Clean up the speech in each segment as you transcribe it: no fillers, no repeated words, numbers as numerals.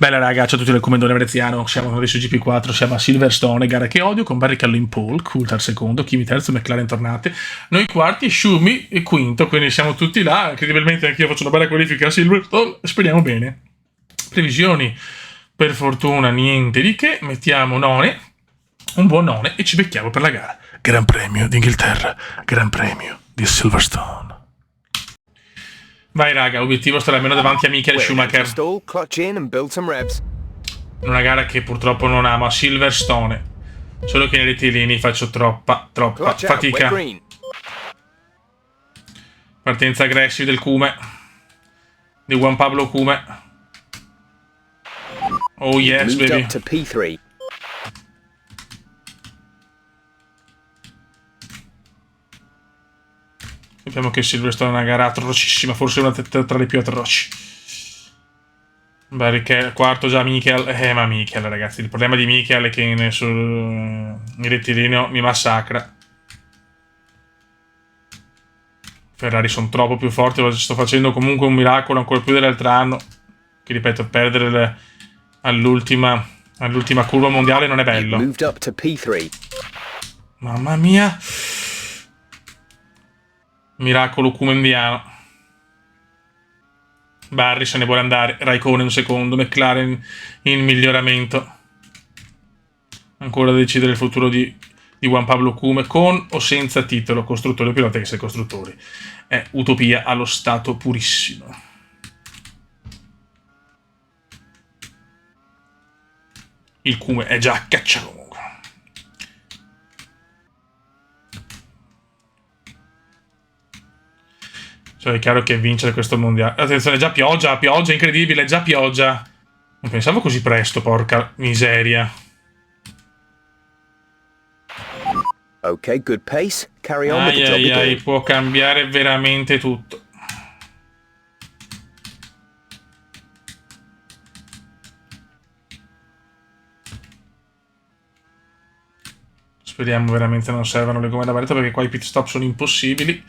Bella raga, ciao a tutti del Comendone Veneziano, siamo adesso GP4, siamo a Silverstone, gara che odio, con Barrichello in pole, Coulthard secondo, Kimi terzo, McLaren tornate, noi quarti, Schumi e quinto, quindi siamo tutti là, incredibilmente anch'io faccio una bella qualifica a Silverstone, speriamo bene. Previsioni, per fortuna niente di che, mettiamo none, un buon none e ci becchiamo per la gara. Gran Premio d'Inghilterra, Gran Premio di Silverstone. Vai raga, obiettivo stare almeno davanti a Michael Schumacher. Una gara che purtroppo non amo, a Silverstone. Solo che nei rettilini faccio troppa fatica. Partenza aggressiva del Cume. Di Juan Pablo Cume. Oh yes, baby. Sappiamo che Silverstone è una gara atrocissima, forse una tra le più atroci. Barrichello, quarto già Michael. Ma Michael, ragazzi, il problema di Michael è che sul rettilineo mi massacra. Ferrari sono troppo più forti, sto facendo comunque un miracolo ancora più dell'altro anno. Che ripeto, perdere all'ultima curva mondiale non è bello. Mamma mia. Miracolo cumendiano. Barry se ne vuole andare, Raikkonen secondo, McLaren in miglioramento. Ancora da decidere il futuro di Juan Pablo Cume, con o senza titolo costruttore o pilota, che se costruttori è utopia allo stato purissimo. Il Cume è già a caccia comunque. Cioè è chiaro che vincere questo mondiale. Attenzione, già pioggia, incredibile, già pioggia. Non pensavo così presto, porca miseria. Ok, good pace. Carry on with the job you're doing. Può cambiare veramente tutto. Speriamo veramente non servano le gomme da baretta, perché qua i pit stop sono impossibili.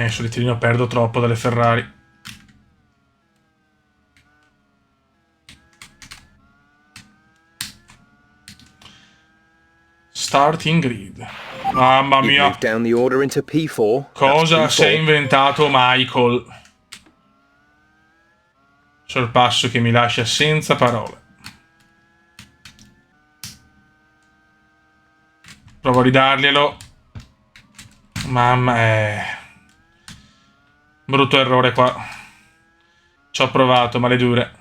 Sul rettilineo perdo troppo dalle Ferrari. Starting grid. Mamma mia. Cosa si è inventato Michael? Sorpasso che mi lascia senza parole. Provo a ridarglielo. Mamma. Brutto errore qua. Ci ho provato, maledure.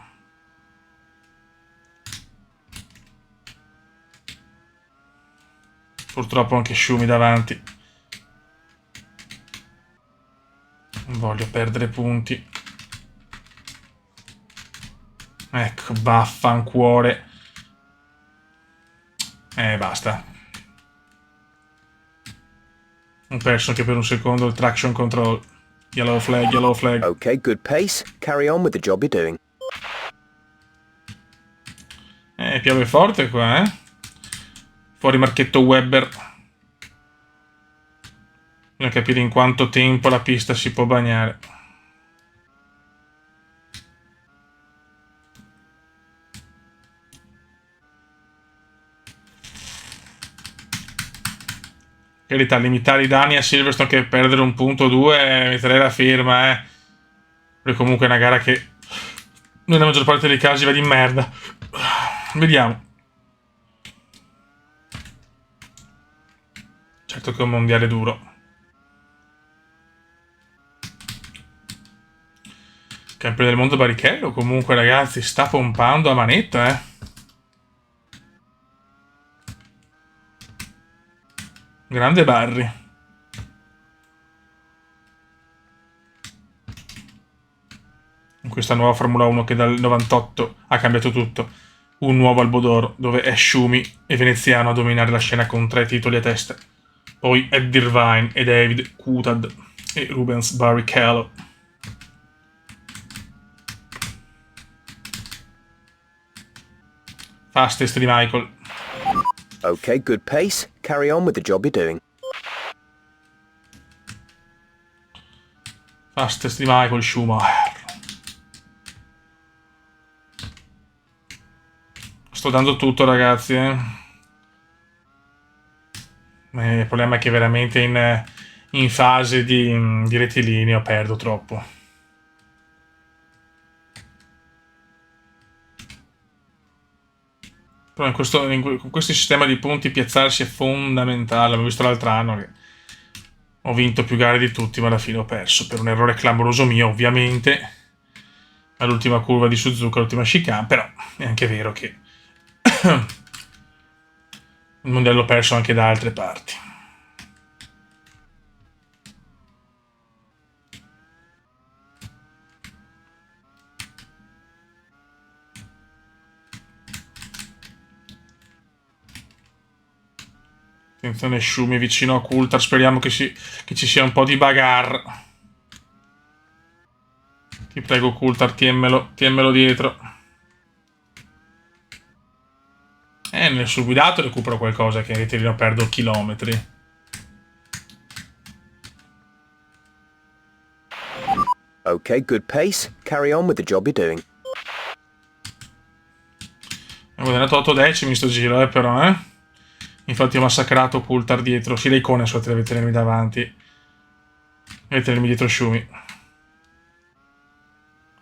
Purtroppo anche Schumi davanti. Non voglio perdere punti. Ecco, vaffancuore. Basta. Ho perso anche per un secondo il traction control. Yellow flag, yellow flag. Ok, good pace. Carry on with the job you're doing. Piove forte qua, Fuori Marchetto Webber. Bisogna capire in quanto tempo la pista si può bagnare. In realtà limitare i danni a Silverstone, che perdere un punto o due, metterei la firma, Perché comunque è una gara che nella maggior parte dei casi va di merda. Vediamo. Certo che è un mondiale duro. Campione del mondo Barrichello comunque, ragazzi, sta pompando a manetta, Grande Barry. In questa nuova Formula 1 che dal 98 ha cambiato tutto. Un nuovo Albodoro, dove è Schumi e Veneziano a dominare la scena con 3 titoli a testa. Poi Ed Irvine e David Coulthard e Rubens Barrichello. Fastest di Michael. Ok, good pace. Carry on with the job you're doing. Fastest di Michael Schumacher. Sto dando tutto, ragazzi. Il problema è che veramente in fase di rettilineo perdo troppo. Però in questo sistema di punti piazzarsi è fondamentale. L'abbiamo visto l'altro anno che ho vinto più gare di tutti, ma alla fine ho perso per un errore clamoroso mio, ovviamente, all'ultima curva di Suzuka, l'ultima chicane. Però è anche vero che il mondiale l'ho perso anche da altre parti. Attenzione, Schumi vicino a Coulthard, speriamo che ci sia un po' di bagarre. Ti prego, Coulthard, tiemmelo dietro. Nel subguidato recupero qualcosa, che in ritirino perdo chilometri. Ok, good pace. Carry on with the job you're doing. Ho guadagnato 8 decimi sto giro, però, Infatti ho massacrato Coulthard dietro. Sì, le icone so, deve tenermi davanti. E tenermi dietro Schumi.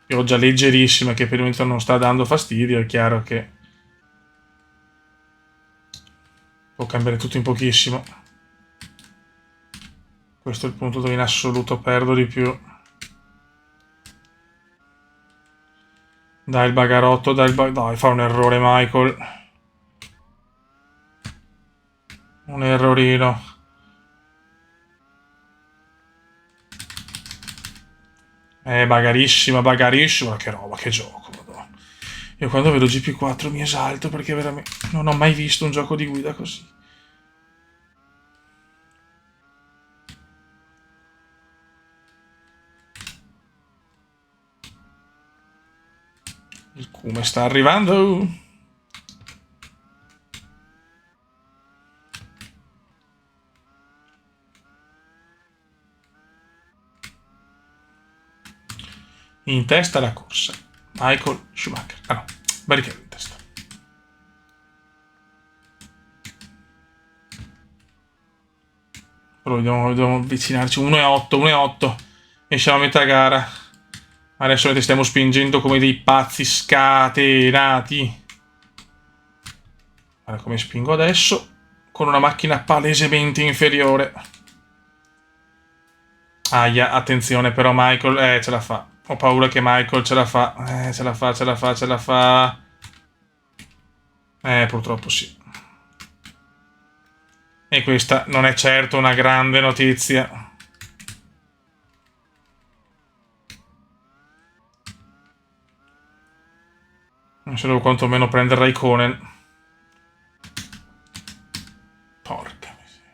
Pioggia leggerissima che per il momento non sta dando fastidio, è chiaro che può cambiare tutto in pochissimo. Questo è il punto dove in assoluto perdo di più. Dai il bagarotto, dai, fa un errore Michael. Un errorino. Bagarissima. Che roba, che gioco, madonna. Io quando vedo GP4 mi esalto perché veramente non ho mai visto un gioco di guida così. Il Cume sta arrivando. In testa la corsa. Michael Schumacher. Ah no, Barrichello in testa. Però dobbiamo avvicinarci. 1,8. E siamo a metà gara. Adesso stiamo spingendo come dei pazzi scatenati. Guarda come spingo adesso. Con una macchina palesemente inferiore. Aia, attenzione però Michael. Ce la fa. Ho paura che Michael ce la fa. Ce la fa. Purtroppo sì. E questa non è certo una grande notizia. Non so quantomeno prendere Raikkonen. Porca miseria.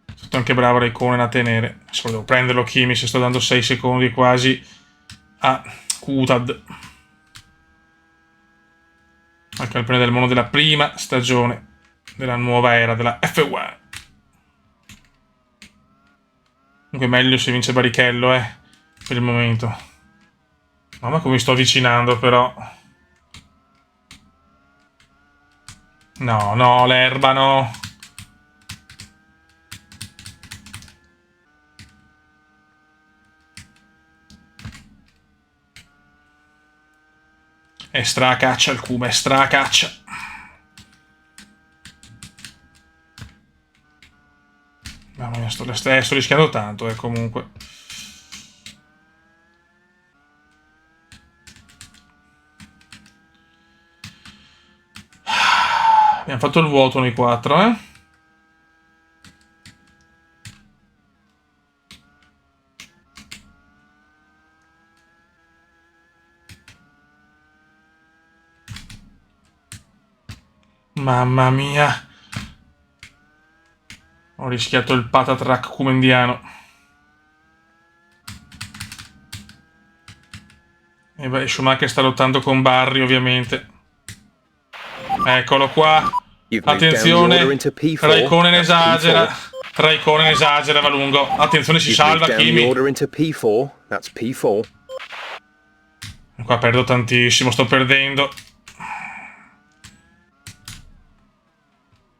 È stato anche bravo Raikkonen a tenere. Solo devo prenderlo Kimi, se sto dando 6 secondi quasi a Coulthard. Al campione del mondo della prima stagione della nuova era della F1. Comunque meglio se vince Barrichello, per il momento. Mamma come mi sto avvicinando però. No, l'erba no. E stracaccia il Cume, stracaccia. Mamma mia, sto rischiando tanto, comunque. Abbiamo fatto il vuoto noi 4, Mamma mia. Ho rischiato il patatrack cumendiano. E beh, Schumacher sta lottando con Barry, ovviamente. Eccolo qua. Attenzione. Raikkonen esagera. Raikkonen esagera, va lungo. Attenzione, si salva Kimi. Qua perdo tantissimo, sto perdendo.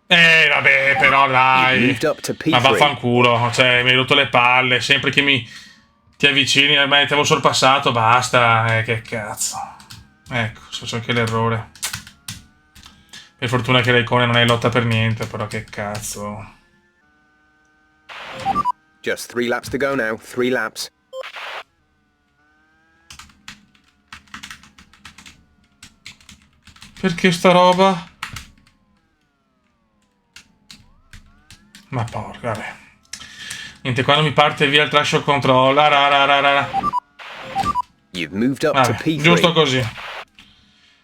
Vabbè, però dai. Ma vaffanculo, cioè mi hai rotto le palle. Sempre che ti avvicini, a me ti avevo sorpassato, basta. Che cazzo. Ecco, faccio anche l'errore. Per fortuna che Raikkonen non è in lotta per niente, però che cazzo. Just 3 laps to go now, 3 laps. Perché sta roba? Ma porca, vabbè. Niente, quando mi parte via il traction control. You've moved up to P3. Giusto così.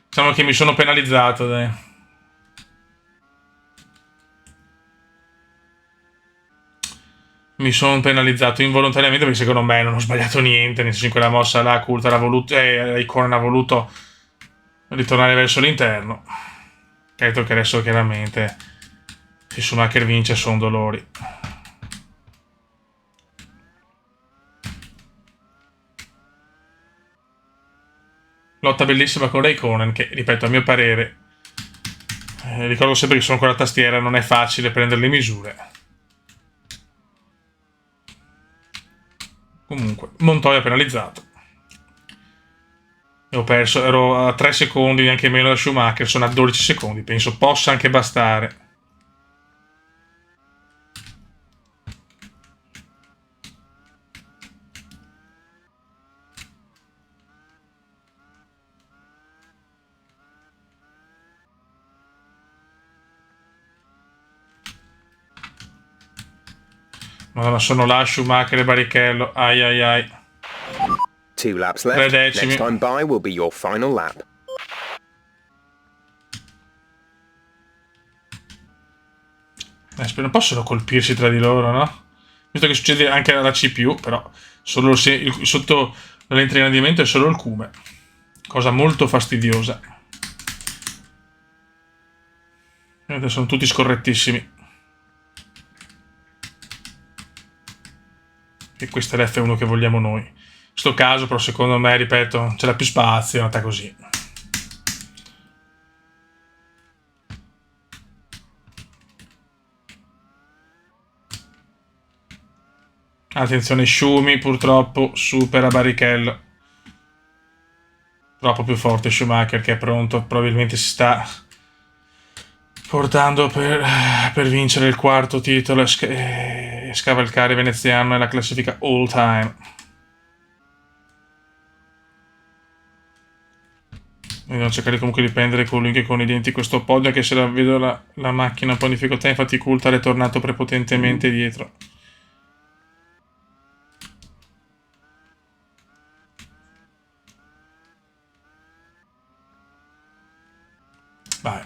Diciamo che mi sono penalizzato, dai. Mi sono penalizzato involontariamente perché secondo me non ho sbagliato niente. Nel senso, in quella mossa là, Coulthard ha voluto. Raikkonen ha voluto ritornare verso l'interno. Credo che adesso chiaramente se Schumacher vince sono dolori. Lotta bellissima con Raikkonen che, ripeto, a mio parere, ricordo sempre che sono con la tastiera, non è facile prendere le misure. Comunque, Montoya penalizzato. E ho perso, ero a 3 secondi, neanche meno da Schumacher, sono a 12 secondi, penso possa anche bastare. Madonna, sono là Schumacher e Barrichello. Ai ai ai. 2 laps left. Next time by will be your final lap. Non possono colpirsi tra di loro, no? Visto che succede anche alla CPU, però solo sotto la lente di ingrandimento è solo il cume. Cosa molto fastidiosa. Sono tutti scorrettissimi. E questa è l'F1 che vogliamo noi. In questo caso, però, secondo me, ripeto, c'è la più spazio, è nata così. Attenzione, Schumi purtroppo supera Barrichello. Troppo più forte Schumacher che è pronto, probabilmente si sta portando per vincere il quarto titolo e scavalcare veneziano nella classifica all time. Devo cercare comunque di prendere colui che con i denti questo podio, che se la vedo la macchina un po' in difficoltà, infatti Coulthard è tornato prepotentemente dietro. Vai.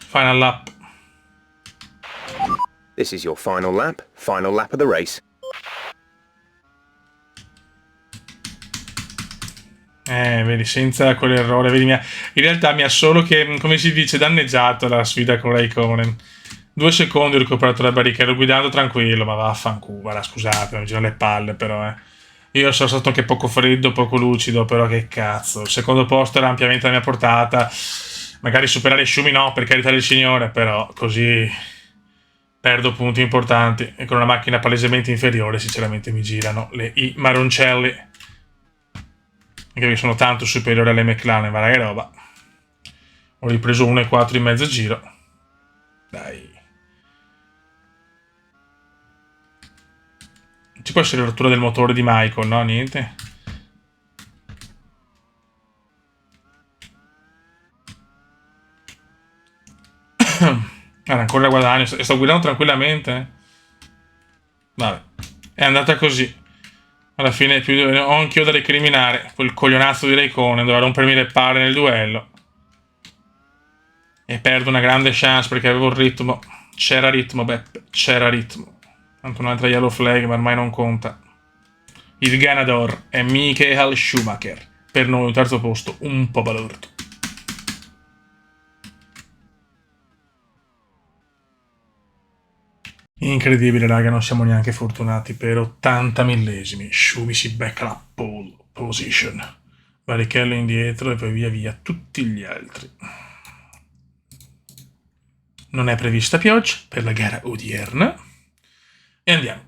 Final lap. This is your final lap of the race. Vedi, senza quell'errore, vedi, in realtà mi ha solo che, come si dice, danneggiato la sfida con Raikkonen. 2 secondi ho recuperato la Barrichello guidando tranquillo, ma vaffanculo, guarda, scusate, mi girano le palle, però, Io sono stato anche poco freddo, poco lucido, però che cazzo. Il secondo posto era ampiamente alla mia portata. Magari superare Schumi no, per carità del Signore, però così perdo punti importanti. E con una macchina palesemente inferiore, sinceramente, mi girano i marroncelli. Anche che sono tanto superiore alle McLaren, ma che roba. Ho ripreso 1,4 in mezzo giro. Dai. Ci può essere rottura del motore di Michael, no? Niente. Guarda, ancora guadagno. Sto guidando tranquillamente. Vabbè. È andata così. Alla fine ho anch'io da recriminare quel coglionazzo di Raikkonen, doveva rompermi le palle nel duello. E perdo una grande chance perché avevo il ritmo. C'era ritmo, Beppe, c'era ritmo. Tanto un'altra yellow flag, ma ormai non conta. Il ganador è Michael Schumacher. Per noi un terzo posto un po' balordo. Incredibile, raga, non siamo neanche fortunati. Per 80 millesimi Schumi si becca la pole position, Barrichello indietro e poi via via tutti gli altri. Non è prevista pioggia per la gara odierna e andiamo.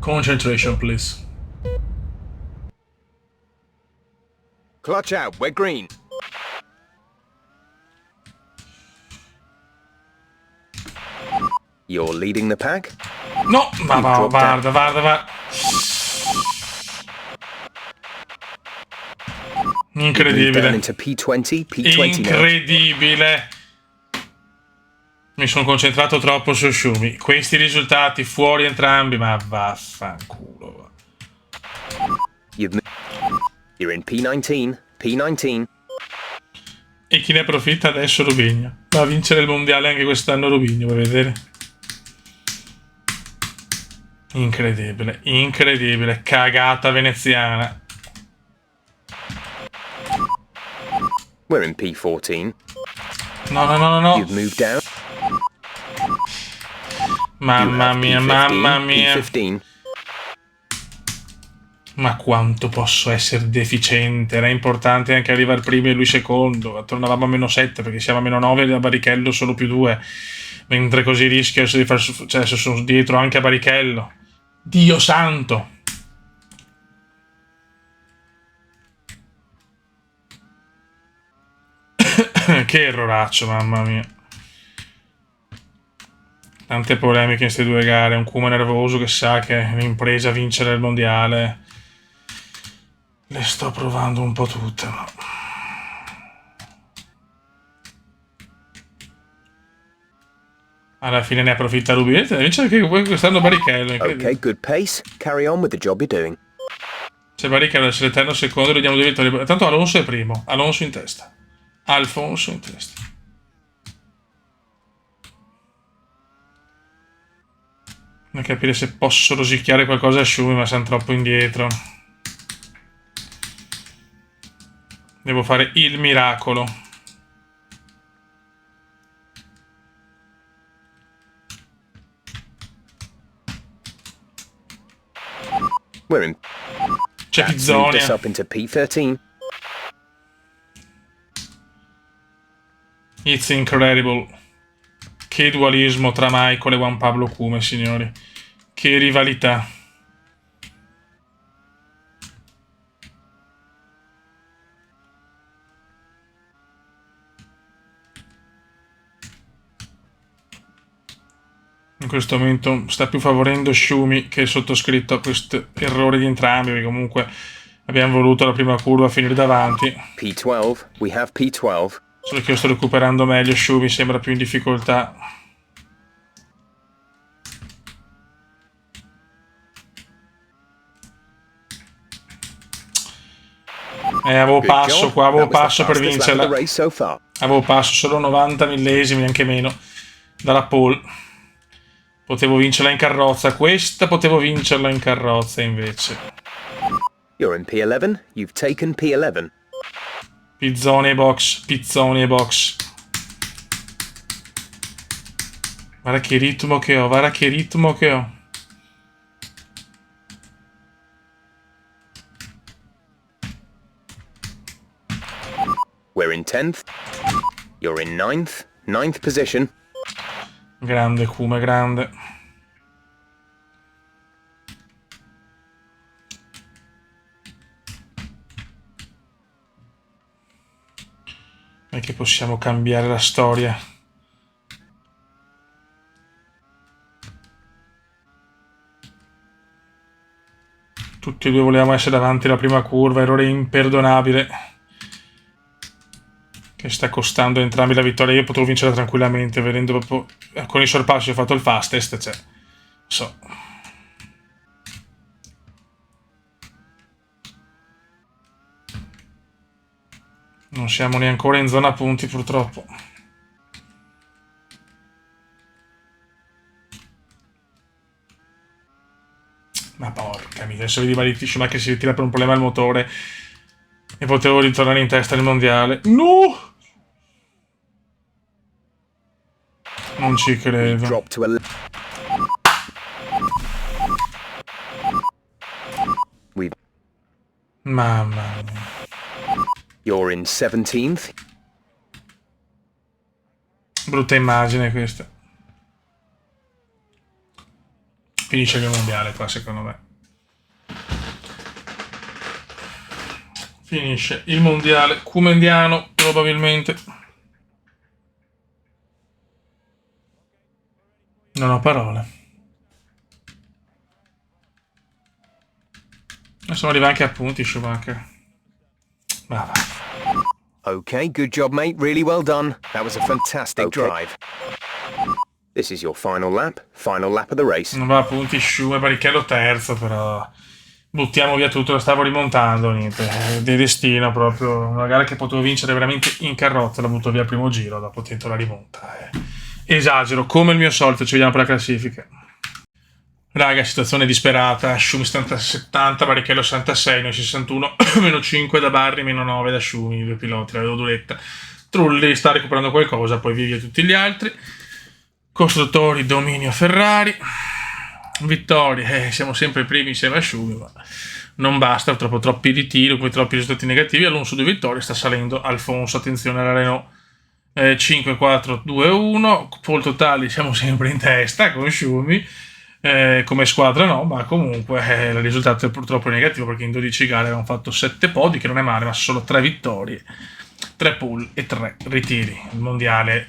Concentration, please. Clutch out, we're green. You're leading the pack? No, ma guarda. Incredibile. Into P20, P20 incredibile. Mi sono concentrato troppo su Schumi. Questi risultati fuori entrambi, ma vaffanculo. You're in P19, P19. E chi ne approfitta adesso? Rubinho. Va a vincere il mondiale anche quest'anno Rubinho, vuoi vedere? Incredibile, incredibile. Cagata veneziana. We're in P14. No. You've moved down. Mamma mia, mamma mia. P15. Ma quanto posso essere deficiente. Era importante anche arrivare primo e lui secondo. Tornavamo a -7 perché siamo a -9 da Barrichello solo +2. Mentre così rischio di far, cioè se sono dietro anche a Barrichello. Dio santo. Che erroraccio, mamma mia. Tante polemiche in queste due gare. Un Kuma nervoso che sa che è un'impresa vincere il mondiale. Le sto provando un po' tutte, ma... Alla fine ne approfitta Rubinetto e vince anche quest'anno Barrichello. Ok, good pace. Carry on with the job you're doing. Se Barrichello è l'eterno secondo, gli diamo 2 vittorie. Tanto Alonso è primo. Alonso in testa. Alfonso in testa. Non capire se posso rosicchiare qualcosa a Schumi, ma siamo troppo indietro. Devo fare il miracolo. C'è Pizzonia. It's incredible. Che dualismo tra Michael e Juan Pablo Cume, signori. Che rivalità. In questo momento sta più favorendo Schumi che il sottoscritto a questo errore di entrambi, perché comunque abbiamo voluto la prima curva finire davanti. P12, we have P12. Solo che io sto recuperando meglio, Schumi sembra più in difficoltà. Avevo passo qua, avevo passo per vincerla. Avevo passo solo 90 millesimi, neanche meno, dalla pole. Potevo vincerla in carrozza, questa potevo vincerla in carrozza invece. You're in P11, you've taken P11. Pizzoni e box, pizzoni e box. Guarda che ritmo che ho, guarda che ritmo che ho. We're in 10th. You're in 9th position. Grande Kuma, grande. Non è che possiamo cambiare la storia. Tutti e due volevamo essere davanti alla prima curva, errore imperdonabile che sta costando a entrambi la vittoria. Io potevo vincerla tranquillamente, vedendo proprio con i sorpassi. Ho fatto il fastest, cioè so. Non siamo neanche ancora in zona punti, purtroppo. Ma porca miseria, adesso vedi Marit Schumacher che si ritira per un problema al motore e potevo ritornare in testa nel mondiale. No! Non ci credo. Drop to a... Mamma mia. You're in 17th. Brutta immagine questa. Finisce il mondiale qua, secondo me. Finisce il mondiale cumendiano, probabilmente. Non ho parole. Adesso arriva anche a punti Schumacher. Ma va. Okay, good job, mate. Really well done. That was a fantastic drive. This is your final lap of the race. Non va a punti Schumacher, Barrichello terzo, però buttiamo via tutto, lo stavo rimontando, niente. Di destino proprio, una gara che potevo vincere veramente in carrozza, la butto via al primo giro, dopo tento la rimonta. Esagero, come il mio solito, ci vediamo per la classifica. Raga, situazione disperata, Schumi 70, Barrichello 66, noi 61, meno 5 da Barri, meno 9 da Schumi, due piloti, la vedo duretta. Trulli sta recuperando qualcosa, poi via tutti gli altri. Costruttori, dominio Ferrari. Vittorie, siamo sempre primi insieme a Schumi, ma non basta, troppi ritiri, poi troppi risultati negativi. Alonso 2 vittorie, sta salendo Alfonso, attenzione alla Renault. 5, 4, 2, 1, pol totali siamo sempre in testa con Schumi. Come squadra no, ma comunque il risultato è purtroppo negativo perché in 12 gare avevamo fatto 7 podi, che non è male, ma solo 3 vittorie, 3 pole e 3 ritiri. Il mondiale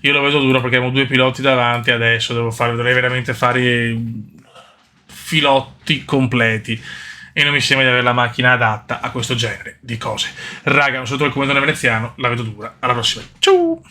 io lo vedo duro perché abbiamo 2 piloti davanti, adesso dovrei veramente fare filotti completi e non mi sembra di avere la macchina adatta a questo genere di cose. Raga, un saluto dal comandante veneziano, la vedo dura, alla prossima, ciao!